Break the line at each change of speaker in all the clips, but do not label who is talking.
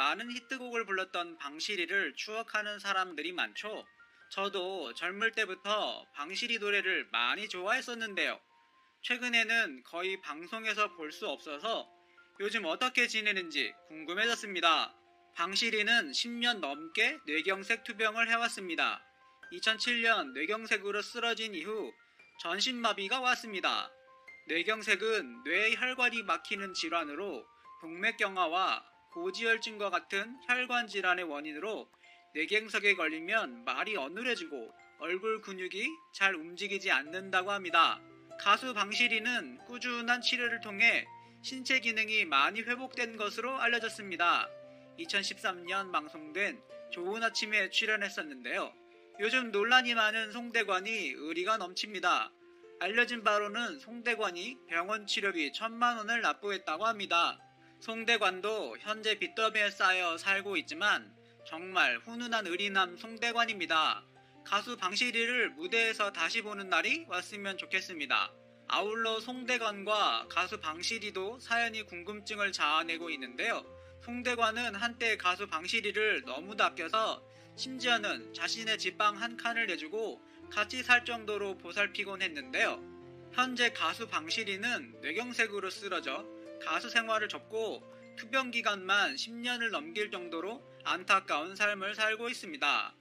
많은 히트곡을 불렀던 방시리를 추억하는 사람들이 많죠. 저도 젊을 때부터 방시리 노래를 많이 좋아했었는데요. 최근에는 거의 방송에서 볼 수 없어서 요즘 어떻게 지내는지 궁금해졌습니다. 방시리는 10년 넘게 뇌경색 투병을 해왔습니다. 2007년 뇌경색으로 쓰러진 이후 전신마비가 왔습니다. 뇌경색은 뇌의 혈관이 막히는 질환으로 동맥경화와 고지혈증과 같은 혈관 질환의 원인으로 뇌경색에 걸리면 말이 어눌해지고 얼굴 근육이 잘 움직이지 않는다고 합니다. 가수 방시리는 꾸준한 치료를 통해 신체 기능이 많이 회복된 것으로 알려졌습니다. 2013년 방송된 좋은 아침에 출연했었는데요. 요즘 논란이 많은 송대관이 의리가 넘칩니다. 알려진 바로는 송대관이 병원 치료비 1,000만원을 납부했다고 합니다. 송대관도 현재 빚더미에 쌓여 살고 있지만 정말 훈훈한 의리남 송대관입니다. 가수 방시리를 무대에서 다시 보는 날이 왔으면 좋겠습니다. 아울러 송대관과 가수 방시리도 사연이 궁금증을 자아내고 있는데요. 송대관은 한때 가수 방시리를 너무도 아껴서 심지어는 자신의 집방 한 칸을 내주고 같이 살 정도로 보살피곤 했는데요. 현재 가수 방시리는 뇌경색으로 쓰러져 가수 생활을 접고 투병 기간만 10년을 넘길 정도로 안타까운 삶을 살고 있습니다.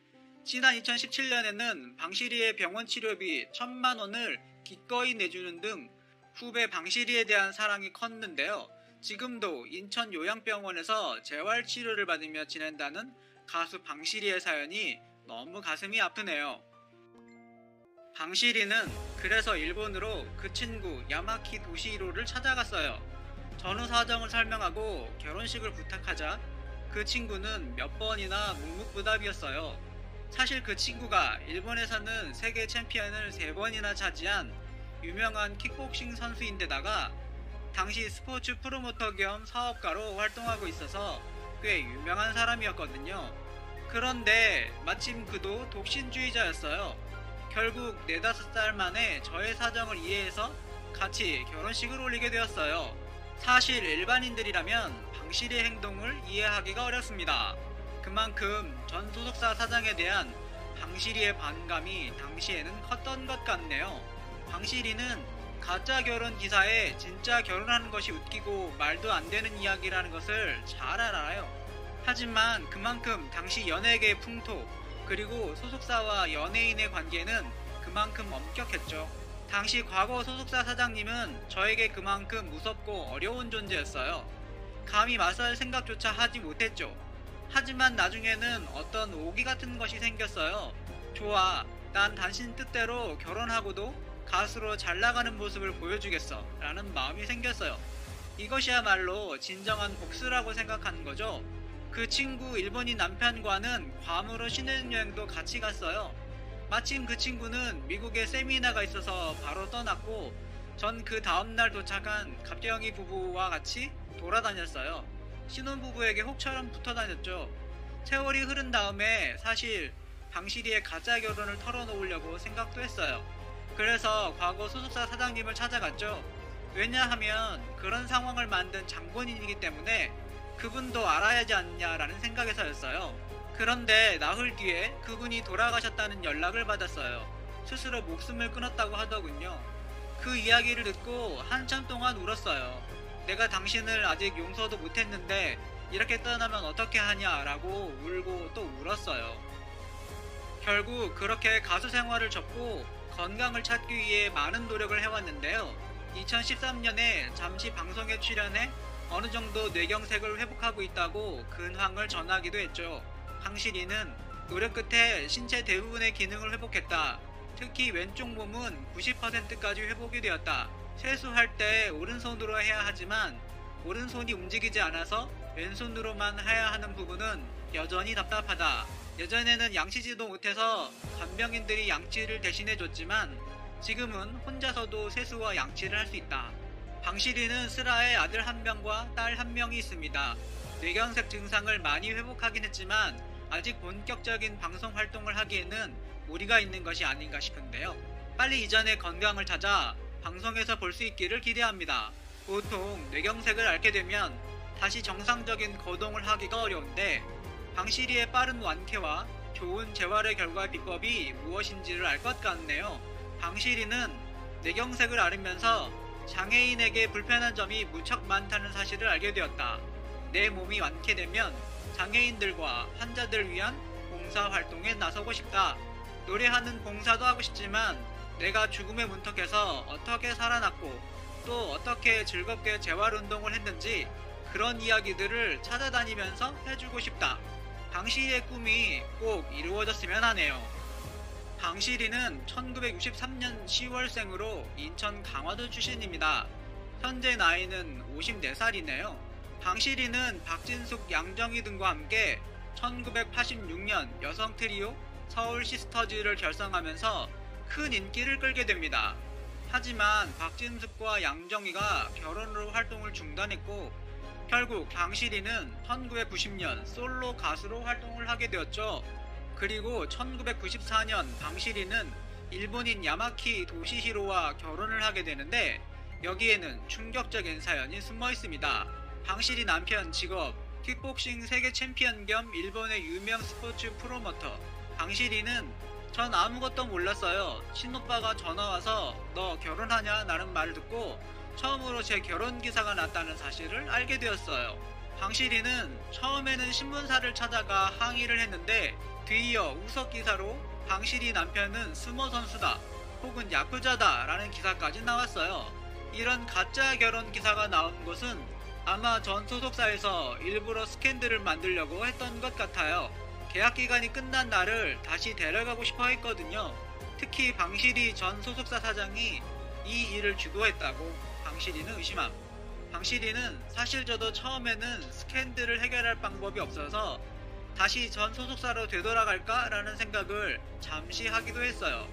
지난 2017년에는 방시리의 병원 치료비 1,000만원을 기꺼이 내주는 등 후배 방시리에 대한 사랑이 컸는데요. 지금도 인천 요양병원에서 재활치료를 받으며 지낸다는 가수 방시리의 사연이 너무 가슴이 아프네요. 방시리는 그래서 일본으로 그 친구 야마키 도시히로를 찾아갔어요. 전후 사정을 설명하고 결혼식을 부탁하자 그 친구는 몇 번이나 묵묵부답이었어요. 사실 그 친구가 일본에서는 세계 챔피언을 3번이나 차지한 유명한 킥복싱 선수인데다가 당시 스포츠 프로모터 겸 사업가로 활동하고 있어서 꽤 유명한 사람이었거든요. 그런데 마침 그도 독신주의자였어요. 결국 4-5살 만에 저의 사정을 이해해서 같이 결혼식을 올리게 되었어요. 사실 일반인들이라면 방시리의 행동을 이해하기가 어렵습니다. 그만큼 전 소속사 사장에 대한 방시리의 반감이 당시에는 컸던 것 같네요. 방시리는 가짜 결혼 기사에 진짜 결혼하는 것이 웃기고 말도 안 되는 이야기라는 것을 잘 알아요. 하지만 그만큼 당시 연예계의 풍토 그리고 소속사와 연예인의 관계는 그만큼 엄격했죠. 당시 과거 소속사 사장님은 저에게 그만큼 무섭고 어려운 존재였어요. 감히 맞설 생각조차 하지 못했죠. 하지만 나중에는 어떤 오기 같은 것이 생겼어요. 좋아, 난 당신 뜻대로 결혼하고도 가수로 잘나가는 모습을 보여주겠어 라는 마음이 생겼어요. 이것이야말로 진정한 복수라고 생각하는 거죠. 그 친구 일본인 남편과는 괌으로 신혼여행도 같이 갔어요. 마침 그 친구는 미국에 세미나가 있어서 바로 떠났고 전 그 다음날 도착한 갑경이 부부와 같이 돌아다녔어요. 신혼부부에게 혹처럼 붙어다녔죠. 세월이 흐른 다음에 사실 방시리의 가짜 결혼을 털어놓으려고 생각도 했어요. 그래서 과거 소속사 사장님을 찾아갔죠. 왜냐하면 그런 상황을 만든 장본인이기 때문에 그분도 알아야지 않냐라는 생각에서였어요. 그런데 나흘 뒤에 그분이 돌아가셨다는 연락을 받았어요. 스스로 목숨을 끊었다고 하더군요. 그 이야기를 듣고 한참 동안 울었어요. 내가 당신을 아직 용서도 못했는데 이렇게 떠나면 어떻게 하냐라고 울고 또 울었어요. 결국 그렇게 가수 생활을 접고 건강을 찾기 위해 많은 노력을 해왔는데요. 2013년에 잠시 방송에 출연해 어느 정도 뇌경색을 회복하고 있다고 근황을 전하기도 했죠. 방시리는 노력 끝에 신체 대부분의 기능을 회복했다. 특히 왼쪽 몸은 90%까지 회복이 되었다. 세수할 때 오른손으로 해야 하지만 오른손이 움직이지 않아서 왼손으로만 해야 하는 부분은 여전히 답답하다. 예전에는 양치지도 못해서 간병인들이 양치를 대신해줬지만 지금은 혼자서도 세수와 양치를 할 수 있다. 방시리는 슬아의 아들 1명과 딸 1명이 있습니다. 뇌경색 증상을 많이 회복하긴 했지만 아직 본격적인 방송 활동을 하기에는 무리가 있는 것이 아닌가 싶은데요. 빨리 이전의 건강을 찾아 방송에서 볼 수 있기를 기대합니다. 보통 뇌경색을 앓게 되면 다시 정상적인 거동을 하기가 어려운데 방시리의 빠른 완쾌와 좋은 재활의 결과 비법이 무엇인지를 알 것 같네요. 방시리는 뇌경색을 앓으면서 장애인에게 불편한 점이 무척 많다는 사실을 알게 되었다. 내 몸이 완쾌되면 장애인들과 환자들 위한 봉사활동에 나서고 싶다. 노래하는 봉사도 하고 싶지만 내가 죽음의 문턱에서 어떻게 살아났고 또 어떻게 즐겁게 재활운동을 했는지 그런 이야기들을 찾아다니면서 해주고 싶다. 방시리의 꿈이 꼭 이루어졌으면 하네요. 방시리는 1963년 10월생으로 인천 강화도 출신입니다. 현재 나이는 54살이네요. 방시리는 박진숙, 양정희 등과 함께 1986년 여성 트리오 서울 시스터즈를 결성하면서 큰 인기를 끌게 됩니다. 하지만 박진숙과 양정희가 결혼으로 활동을 중단했고 결국 방시리는 1990년 솔로 가수로 활동을 하게 되었죠. 그리고 1994년 방시리는 일본인 야마키 도시히로와 결혼을 하게 되는데 여기에는 충격적인 사연이 숨어 있습니다. 방시리 남편 직업 킥복싱 세계 챔피언 겸 일본의 유명 스포츠 프로모터. 방시리는 전 아무것도 몰랐어요. 친오빠가 전화와서 너 결혼하냐? 라는 말을 듣고 처음으로 제 결혼 기사가 났다는 사실을 알게 되었어요. 방시리는 처음에는 신문사를 찾아가 항의를 했는데 뒤이어 우석 기사로 방시리 남편은 스모 선수다 혹은 야쿠자다 라는 기사까지 나왔어요. 이런 가짜 결혼 기사가 나온 것은 아마 전 소속사에서 일부러 스캔들을 만들려고 했던 것 같아요. 계약 기간이 끝난 날을 다시 데려가고 싶어 했거든요. 특히 방시리 전 소속사 사장이 이 일을 주도했다고 방시리는 의심함. 방시리는 사실 저도 처음에는 스캔들을 해결할 방법이 없어서 다시 전 소속사로 되돌아갈까? 라는 생각을 잠시 하기도 했어요.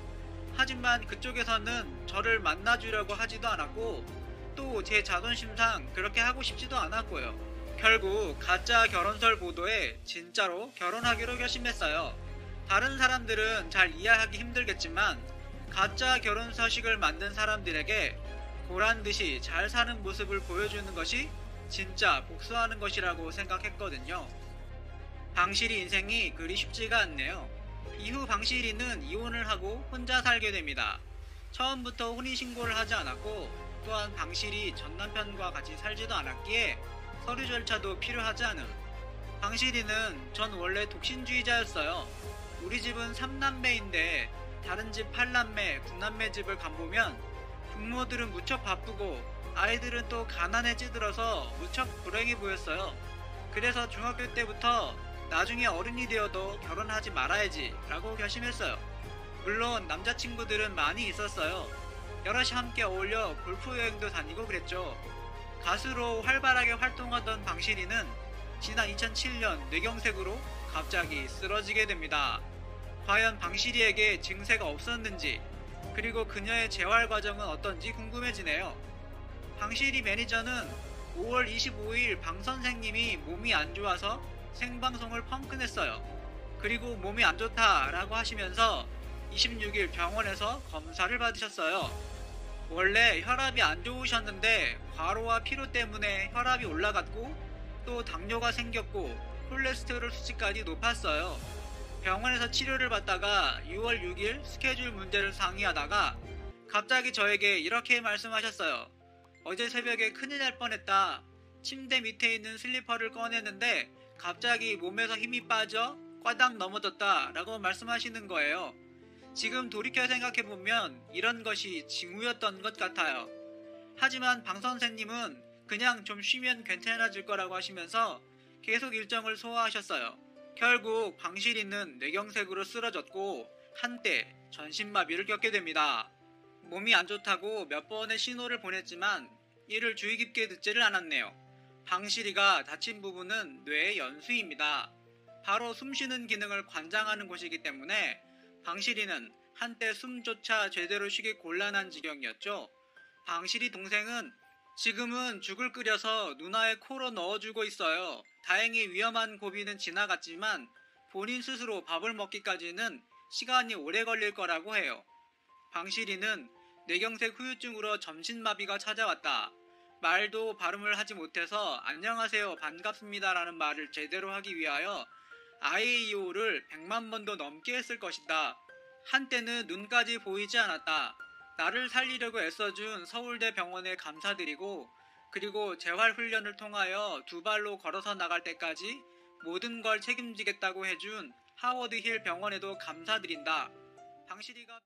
하지만 그쪽에서는 저를 만나주려고 하지도 않았고 또 제 자존심상 그렇게 하고 싶지도 않았고요. 결국 가짜 결혼설 보도에 진짜로 결혼하기로 결심했어요. 다른 사람들은 잘 이해하기 힘들겠지만 가짜 결혼 서식을 만든 사람들에게 보란듯이 잘 사는 모습을 보여주는 것이 진짜 복수하는 것이라고 생각했거든요. 방시리 인생이 그리 쉽지가 않네요. 이후 방시리는 이혼을 하고 혼자 살게 됩니다. 처음부터 혼인신고를 하지 않았고 또한 방시리 전 남편과 같이 살지도 않았기에 서류 절차도 필요하지 않음. 방시리는 전 원래 독신주의자였어요. 우리 집은 3남매인데 다른 집 8남매, 9남매 집을 간보면 부모들은 무척 바쁘고 아이들은 또 가난에 찌들어서 무척 불행해 보였어요. 그래서 중학교 때부터 나중에 어른이 되어도 결혼하지 말아야지 라고 결심했어요. 물론 남자친구들은 많이 있었어요. 여럿이 함께 어울려 골프 여행도 다니고 그랬죠. 가수로 활발하게 활동하던 방시리는 지난 2007년 뇌경색으로 갑자기 쓰러지게 됩니다. 과연 방시리에게 증세가 없었는지 그리고 그녀의 재활 과정은 어떤지 궁금해지네요. 방시리 매니저는 5월 25일 방 선생님이 몸이 안 좋아서 생방송을 펑크냈어요. 그리고 몸이 안 좋다라고 하시면서 26일 병원에서 검사를 받으셨어요. 원래 혈압이 안 좋으셨는데 과로와 피로 때문에 혈압이 올라갔고 또 당뇨가 생겼고 콜레스테롤 수치까지 높았어요. 병원에서 치료를 받다가 6월 6일 스케줄 문제를 상의하다가 갑자기 저에게 이렇게 말씀하셨어요. 어제 새벽에 큰일 날 뻔했다. 침대 밑에 있는 슬리퍼를 꺼내는데 갑자기 몸에서 힘이 빠져 꽈당 넘어졌다 라고 말씀하시는 거예요. 지금 돌이켜 생각해보면 이런 것이 징후였던 것 같아요. 하지만 방 선생님은 그냥 좀 쉬면 괜찮아질 거라고 하시면서 계속 일정을 소화하셨어요. 결국 방시리는 뇌경색으로 쓰러졌고 한때 전신마비를 겪게 됩니다. 몸이 안 좋다고 몇 번의 신호를 보냈지만 이를 주의 깊게 듣지를 않았네요. 방시리가 다친 부분은 뇌의 연수입니다. 바로 숨쉬는 기능을 관장하는 곳이기 때문에 방시리는 한때 숨조차 제대로 쉬기 곤란한 지경이었죠. 방시리 동생은 지금은 죽을 끓여서 누나의 코로 넣어주고 있어요. 다행히 위험한 고비는 지나갔지만 본인 스스로 밥을 먹기까지는 시간이 오래 걸릴 거라고 해요. 방시리는 뇌경색 후유증으로 전신마비가 찾아왔다. 말도 발음을 하지 못해서 안녕하세요 반갑습니다라는 말을 제대로 하기 위하여 아이오를 100만 번도 넘게 했을 것이다. 한때는 눈까지 보이지 않았다. 나를 살리려고 애써준 서울대 병원에 감사드리고 그리고 재활훈련을 통하여 두 발로 걸어서 나갈 때까지 모든 걸 책임지겠다고 해준 하워드 힐 병원에도 감사드린다. 방실이가